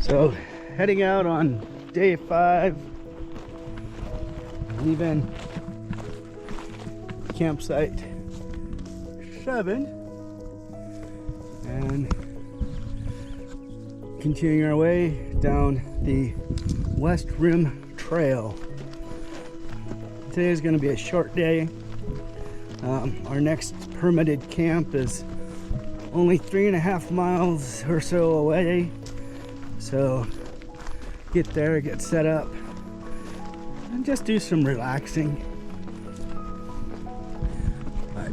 So heading out on day 5, leaving campsite 7 and continuing our way down the West Rim Trail. Today is going to be a short day. Our next permitted camp is only 3.5 miles or so away. So get there, get set up, and just do some relaxing. But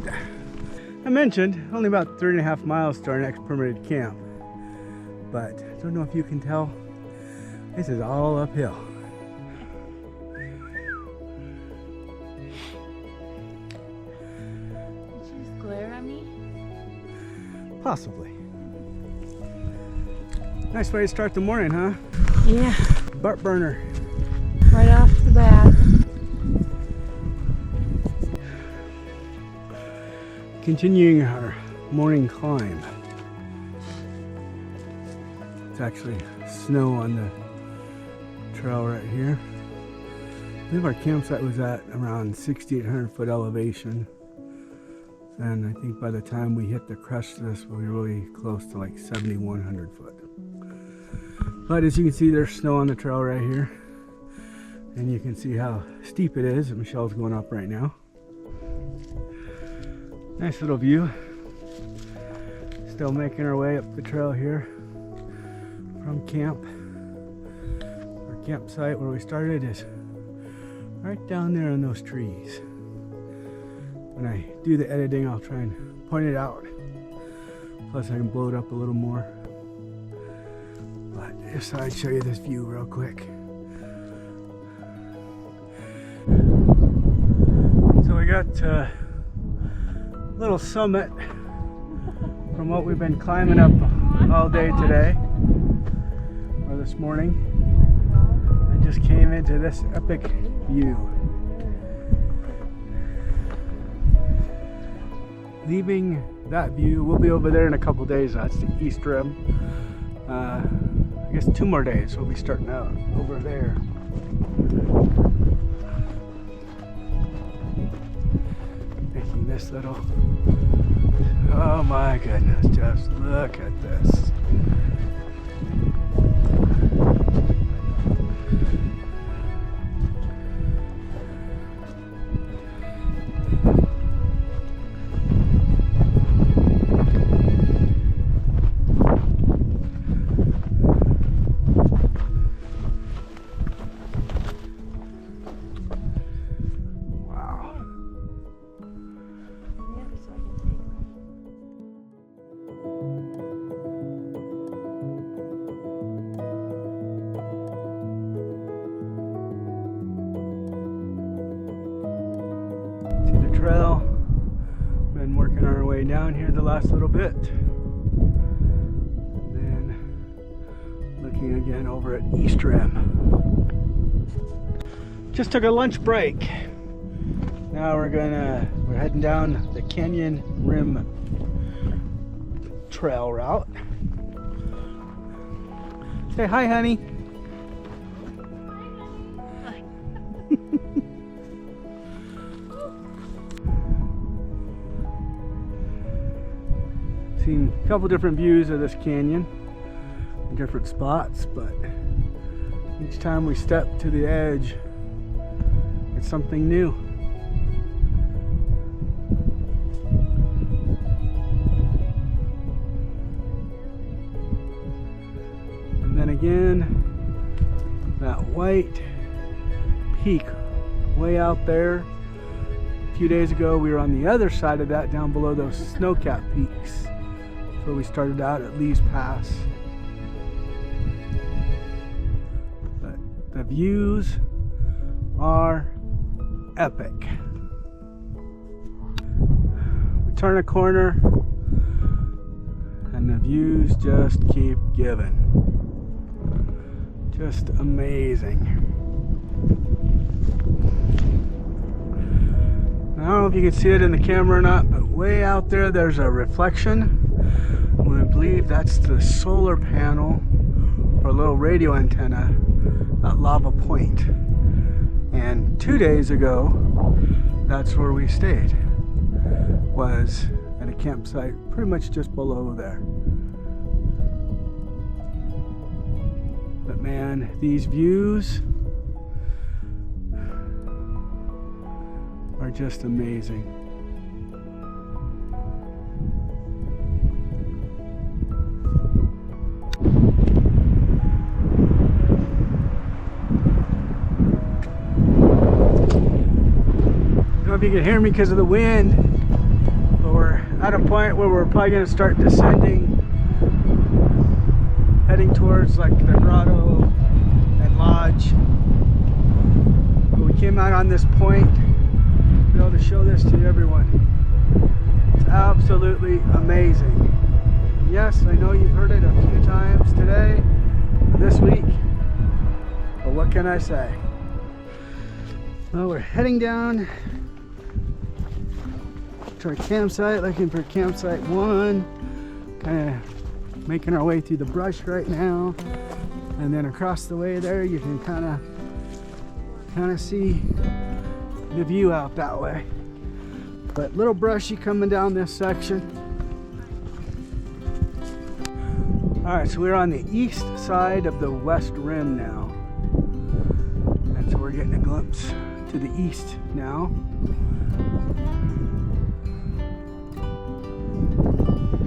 I mentioned only about 3.5 miles to our next permitted camp. But I don't know if you can tell, this is all uphill. Did you just glare at me? Possibly. Nice way to start the morning, huh? Yeah. Butt burner. Right off the bat. Continuing our morning climb. It's actually snow on the trail right here. I believe our campsite was at around 6,800 foot elevation. And I think by the time we hit the crest of this, we were really close to like 7,100 foot. But as you can see, there's snow on the trail right here. And you can see how steep it is. Michelle's going up right now. Nice little view. Still making our way up the trail here from camp. Our campsite where we started is right down there in those trees. When I do the editing, I'll try and point it out. Plus I can blow it up a little more. But just thought I'd show you this view real quick. So we got a little summit from what we've been climbing up all day today, or this morning, and just came into this epic view. Leaving that view, we'll be over there in a couple days. That's the East Rim. I guess 2 more days we'll be starting out over there. Making this little, oh my goodness, just look at this. Trail. Been working our way down here the last little bit. And then looking again over at East Rim. Just took a lunch break. Now we're heading down the Canyon Rim Trail route. Say hi, honey. Seen a couple different views of this canyon in different spots, but each time we step to the edge, it's something new. And then again, that white peak way out there. A few days ago, we were on the other side of that, down below those snow-capped peaks. So we started out at Lee's Pass. But the views are epic. We turn a corner and the views just keep giving. Just amazing. I don't know if you can see it in the camera or not, but way out there there's a reflection. I believe that's the solar panel for little radio antenna at Lava Point. And 2 days ago, that's where we stayed. Was at a campsite pretty much just below there. But man, these views are just amazing. I don't know if you can hear me because of the wind, but we're at a point where we're probably going to start descending, heading towards like the grotto and lodge. But we came out on this point to be able to show this to everyone. It's absolutely amazing. Yes, I know you've heard it a few times today, this week, but what can I say? Well, we're heading down to our campsite, looking for campsite 1. Kind of making our way through the brush right now, and then across the way there you can kind of see the view out that way. But little brushy coming down this section. All right, so we're on the east side of the west rim now, and so we're getting a glimpse to the east now.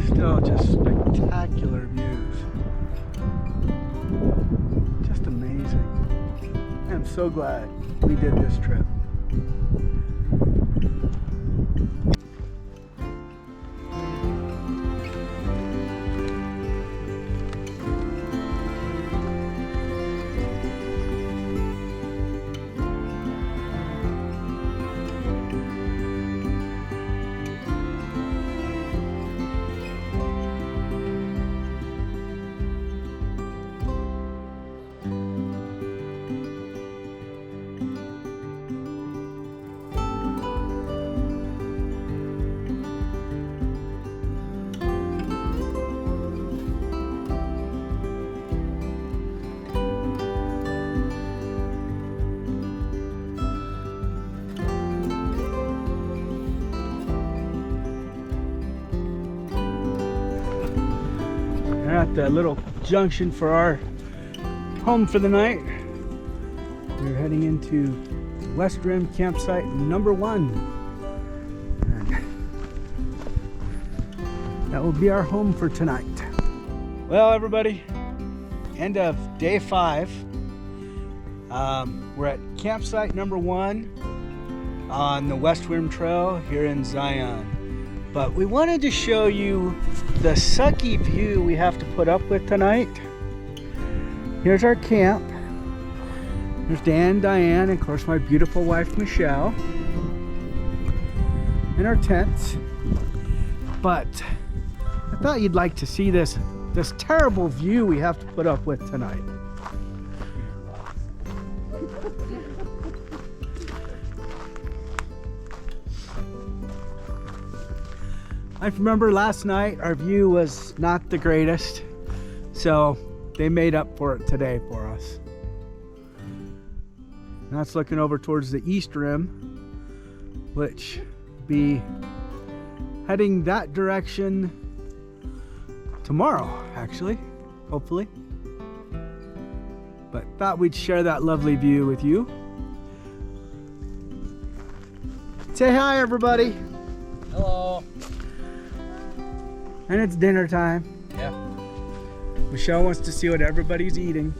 Still just spectacular views. Just amazing. I'm so glad we did this trip. We're at the little junction for our home for the night. We're heading into West Rim campsite number 1. And that will be our home for tonight. Well, everybody, end of day 5. We're at campsite number 1 on the West Rim Trail here in Zion. But we wanted to show you the sucky view we have to put up with tonight. Here's our camp. There's Dan, Diane, and of course my beautiful wife Michelle. And our tents. But I thought you'd like to see this terrible view we have to put up with tonight. I remember last night our view was not the greatest, so they made up for it today for us. And that's looking over towards the east rim, which be heading that direction tomorrow, actually, hopefully. But thought we'd share that lovely view with you. Say hi, everybody. Hello. And it's dinner time. Yeah. Michelle wants to see what everybody's eating.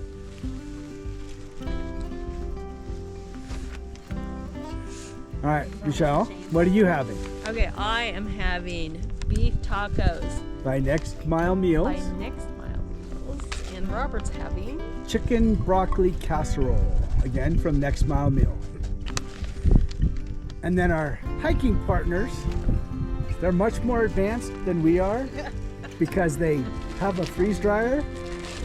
All right, Michelle, what are you having? Okay, I am having beef tacos By Next Mile Meals, by Next Mile Meals, and Robert's having chicken broccoli casserole, again from Next Mile Meal. And then our hiking partners, they're much more advanced than we are because they have a freeze dryer,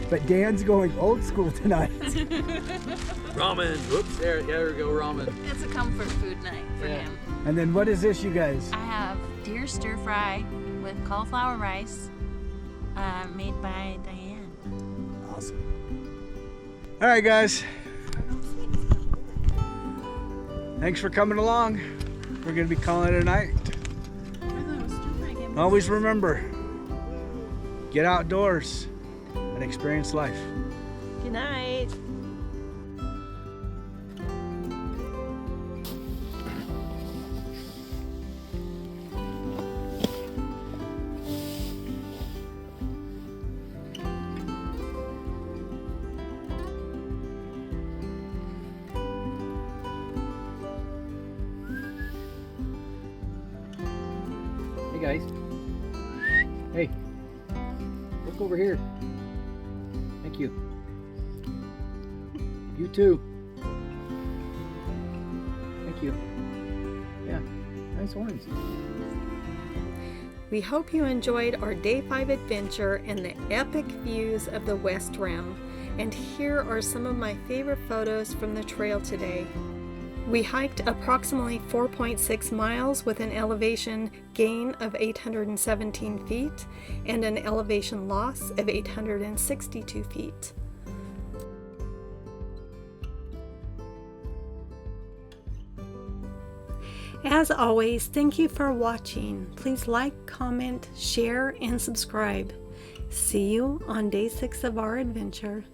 but Dan's going old school tonight. Ramen. Whoops. There we go. Ramen. It's a comfort food night for Yeah. him. And then what is this, you guys? I have deer stir fry with cauliflower rice, made by Diane. Awesome. All right, guys. Thanks for coming along. We're gonna be calling it a night. Always remember, get outdoors and experience life. Good night. Hey guys. Hey. Look over here. Thank you. You too. Thank you. Yeah. Nice orange. We hope you enjoyed our Day 5 adventure and the epic views of the West Rim. And here are some of my favorite photos from the trail today. We hiked approximately 4.6 miles with an elevation gain of 817 feet and an elevation loss of 862 feet. As always, thank you for watching. Please like, comment, share, and subscribe. See you on day 6 of our adventure.